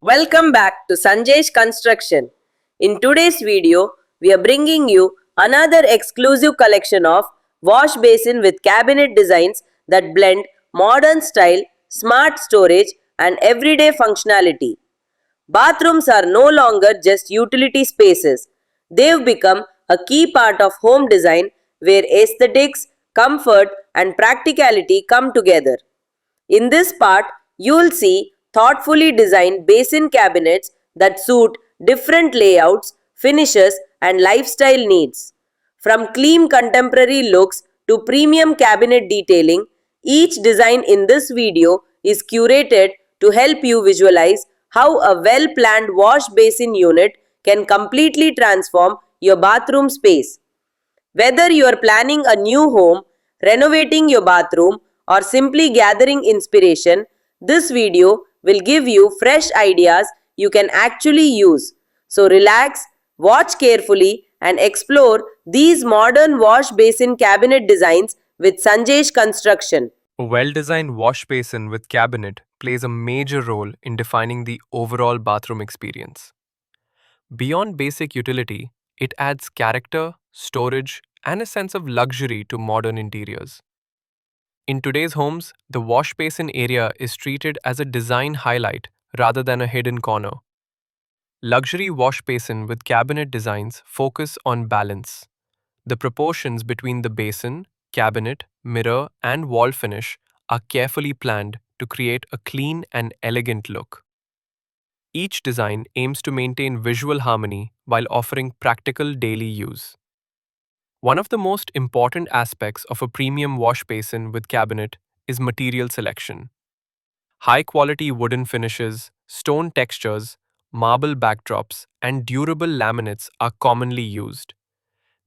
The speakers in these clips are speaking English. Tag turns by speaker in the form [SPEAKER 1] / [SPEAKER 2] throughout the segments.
[SPEAKER 1] Welcome back to Sanjesh Construction. In today's video, we are bringing you another exclusive collection of wash basin with cabinet designs that blend modern style, smart storage, and everyday functionality. Bathrooms are no longer just utility spaces. They've become a key part of home design where aesthetics, comfort, and practicality come together. In this part, you'll see thoughtfully designed basin cabinets that suit different layouts, finishes, and lifestyle needs. From clean contemporary looks to premium cabinet detailing, each design in this video is curated to help you visualize how a well planned wash basin unit can completely transform your bathroom space. Whether you are planning a new home, renovating your bathroom, or simply gathering inspiration, this video will give you fresh ideas you can actually use. So relax, watch carefully, and explore these modern wash basin cabinet designs with Sanjesh Construction.
[SPEAKER 2] A well-designed wash basin with cabinet plays a major role in defining the overall bathroom experience. Beyond basic utility, it adds character, storage, and a sense of luxury to modern interiors. In today's homes, the wash basin area is treated as a design highlight rather than a hidden corner. Luxury wash basin with cabinet designs focus on balance. The proportions between the basin, cabinet, mirror, and wall finish are carefully planned to create a clean and elegant look. Each design aims to maintain visual harmony while offering practical daily use. One of the most important aspects of a premium wash basin with cabinet is material selection. High quality wooden finishes, stone textures, marble backdrops, and durable laminates are commonly used.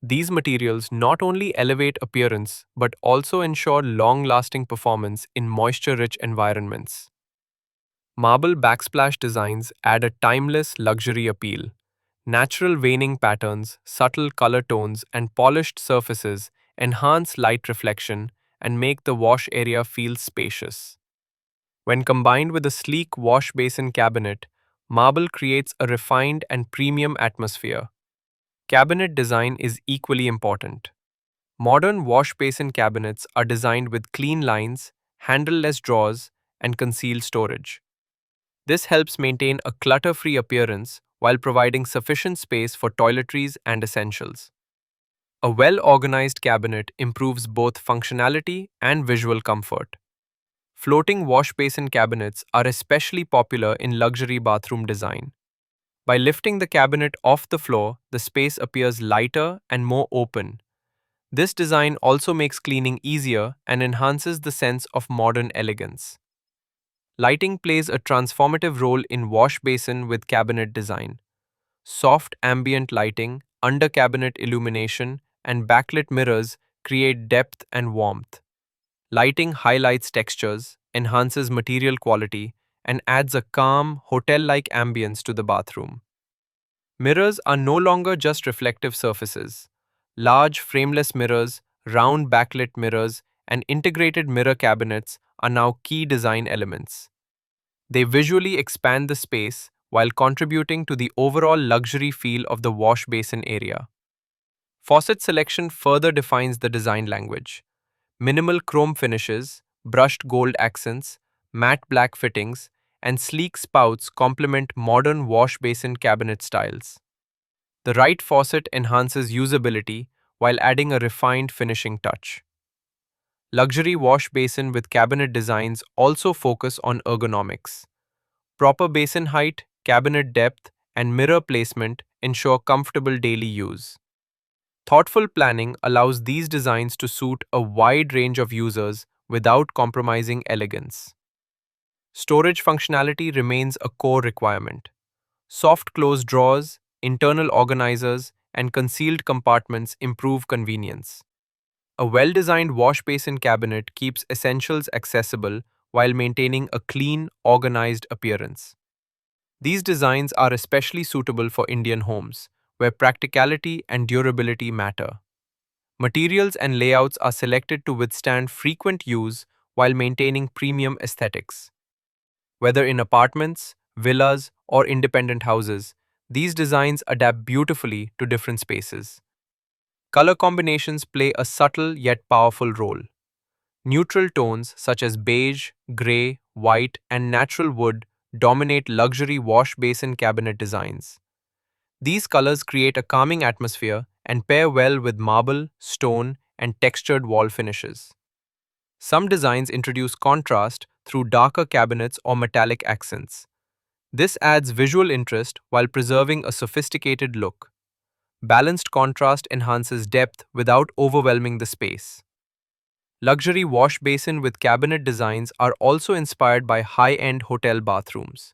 [SPEAKER 2] These materials not only elevate appearance but also ensure long lasting performance in moisture rich environments. Marble backsplash designs add a timeless luxury appeal. Natural veining patterns, subtle color tones, and polished surfaces enhance light reflection and make the wash area feel spacious. When combined with a sleek wash basin cabinet, marble creates a refined and premium atmosphere. Cabinet design is equally important. Modern wash basin cabinets are designed with clean lines, handle-less drawers, and concealed storage. This helps maintain a clutter-free appearance while providing sufficient space for toiletries and essentials. A well-organized cabinet improves both functionality and visual comfort. Floating wash basin cabinets are especially popular in luxury bathroom design. By lifting the cabinet off the floor, the space appears lighter and more open. This design also makes cleaning easier and enhances the sense of modern elegance. Lighting plays a transformative role in wash basin with cabinet design. Soft ambient lighting, under cabinet illumination, and backlit mirrors create depth and warmth. Lighting highlights textures, enhances material quality, and adds a calm, hotel-like ambience to the bathroom. Mirrors are no longer just reflective surfaces. Large frameless mirrors, round backlit mirrors, and integrated mirror cabinets are now key design elements. They visually expand the space while contributing to the overall luxury feel of the wash basin area. Faucet selection further defines the design language. Minimal chrome finishes, brushed gold accents, matte black fittings, and sleek spouts complement modern wash basin cabinet styles. The right faucet enhances usability while adding a refined finishing touch. Luxury wash basin with cabinet designs also focus on ergonomics. Proper basin height, cabinet depth, and mirror placement ensure comfortable daily use. Thoughtful planning allows these designs to suit a wide range of users without compromising elegance. Storage functionality remains a core requirement. Soft close drawers, internal organizers, and concealed compartments improve convenience. A well-designed wash basin cabinet keeps essentials accessible while maintaining a clean, organized appearance. These designs are especially suitable for Indian homes, where practicality and durability matter. Materials and layouts are selected to withstand frequent use while maintaining premium aesthetics. Whether in apartments, villas, or independent houses, these designs adapt beautifully to different spaces. Color combinations play a subtle yet powerful role. Neutral tones such as beige, grey, white, and natural wood dominate luxury wash basin cabinet designs. These colors create a calming atmosphere and pair well with marble, stone, and textured wall finishes. Some designs introduce contrast through darker cabinets or metallic accents. This adds visual interest while preserving a sophisticated look. Balanced contrast enhances depth without overwhelming the space. Luxury wash basin with cabinet designs are also inspired by high-end hotel bathrooms.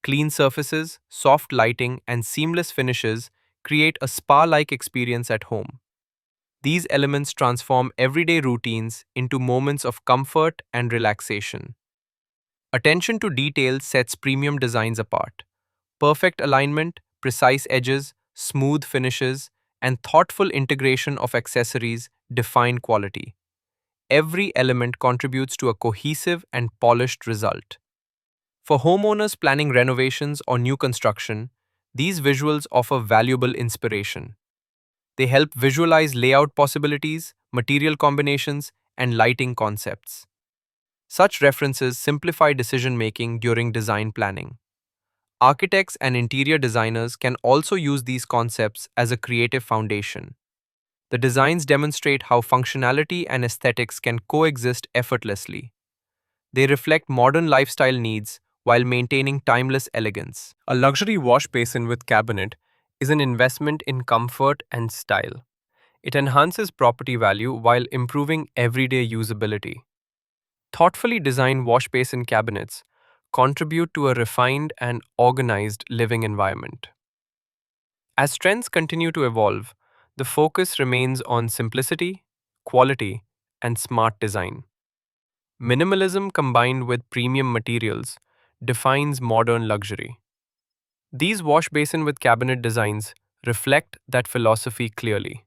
[SPEAKER 2] Clean surfaces, soft lighting, and seamless finishes create a spa-like experience at home. These elements transform everyday routines into moments of comfort and relaxation. Attention to detail sets premium designs apart. Perfect alignment, precise edges, smooth finishes, and thoughtful integration of accessories define quality. Every element contributes to a cohesive and polished result. For homeowners planning renovations or new construction, these visuals offer valuable inspiration. They help visualize layout possibilities, material combinations, and lighting concepts. Such references simplify decision making during design planning. Architects and interior designers can also use these concepts as a creative foundation. The designs demonstrate how functionality and aesthetics can coexist effortlessly. They reflect modern lifestyle needs while maintaining timeless elegance. A luxury wash basin with cabinet is an investment in comfort and style. It enhances property value while improving everyday usability. Thoughtfully designed wash basin cabinets contribute to a refined and organized living environment. As trends continue to evolve, the focus remains on simplicity, quality, and smart design. Minimalism combined with premium materials defines modern luxury. These wash basin with cabinet designs reflect that philosophy clearly.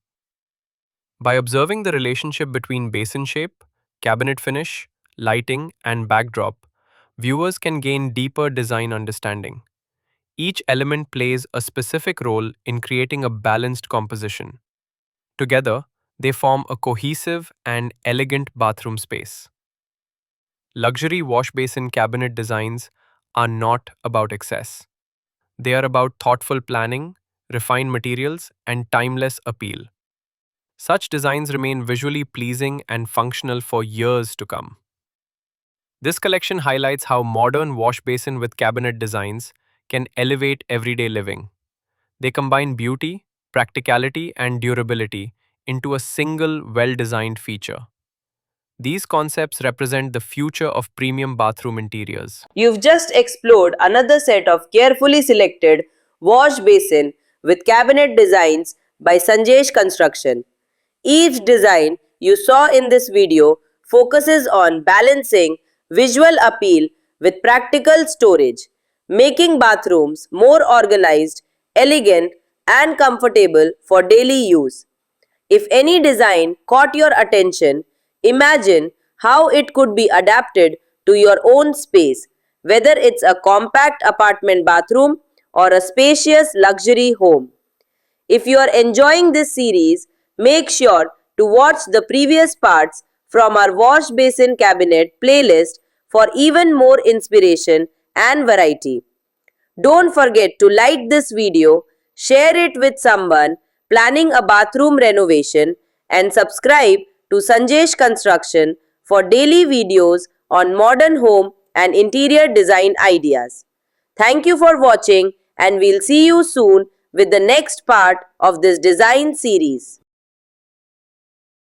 [SPEAKER 2] By observing the relationship between basin shape, cabinet finish, lighting, and backdrop, viewers can gain deeper design understanding. Each element plays a specific role in creating a balanced composition. Together, they form a cohesive and elegant bathroom space. Luxury wash basin cabinet designs are not about excess. They are about thoughtful planning, refined materials, and timeless appeal. Such designs remain visually pleasing and functional for years to come. This collection highlights how modern wash basin with cabinet designs can elevate everyday living. They combine beauty, practicality, and durability into a single well-designed feature. These concepts represent the future of premium bathroom interiors.
[SPEAKER 1] You've just explored another set of carefully selected wash basin with cabinet designs by Sanjesh Construction. Each design you saw in this video focuses on balancing visual appeal with practical storage, making bathrooms more organized, elegant, and comfortable for daily use. If any design caught your attention, imagine how it could be adapted to your own space, whether it's a compact apartment bathroom or a spacious luxury home. If you are enjoying this series, make sure to watch the previous parts from our wash basin cabinet playlist for even more inspiration and variety. Don't forget to like this video, share it with someone planning a bathroom renovation, and subscribe to Sanjesh Construction for daily videos on modern home and interior design ideas. Thank you for watching, and we'll see you soon with the next part of this design series.